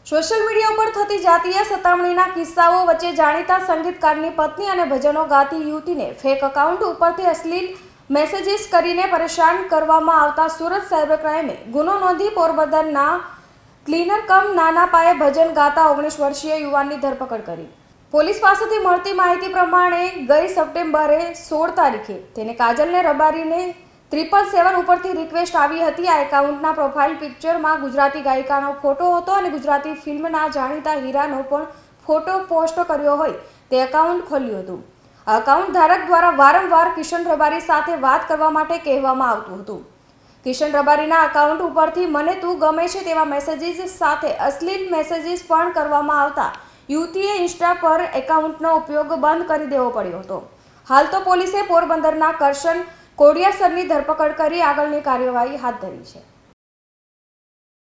Social media પર થતી જાતીય સતામણીના કિસ્સાઓ વચ્ચે જાણીતા સંગીતકારની પત્ની અને ભજનો ગાતી યુવતીને ફેક એકાઉન્ટ ઉપરથી અશ્લીલ મેસેજીસ કરીને પરેશાન કરવામાં આવતા સુરત સાયબર ક્રાઇમે ગુનો નોંધી પોરબંદરના ક્લીનર કમ નાના પાયે ભજન ગાતા 19 વર્ષીય યુવાનની ધરપકડ કરી। પોલીસ પાસેથી મળતી માહિતી પ્રમાણે ગઈ સપ્ટેમ્બરે 16 તારીખે તેને કાજલને રબારીને 777 ઉપરથી રિક્વેસ્ટ આવી હતી। આ એકાઉન્ટના પ્રોફાઇલ પિક્ચરમાં ગુજરાતી ગાયિકાનો ફોટો હતો અને ગુજરાતી ફિલ્મના જાણીતા હીરાનો પણ ફોટો પોસ્ટ કર્યો હોય તે એકાઉન્ટ ખોલ્યું હતું। આ એકાઉન્ટ ધારક દ્વારા વારંવાર કિશન રબારી સાથે વાત કરવા માટે કહેવામાં આવતું હતું। કિશન રબારીના એકાઉન્ટ ઉપરથી મને તું ગમે છે તેવા મેસેજીસ સાથે અશ્લીલ મેસેજીસ પણ કરવામાં આવતા યુવતીએ ઇન્સ્ટા પર એકાઉન્ટનો ઉપયોગ બંધ કરી દેવો પડ્યો હતો। હાલ તો પોલીસે પોરબંદરના કરશન કોડિયાસરની ધરપકડ કરી આગળની કાર્યવાહી હાથ ધરી છે।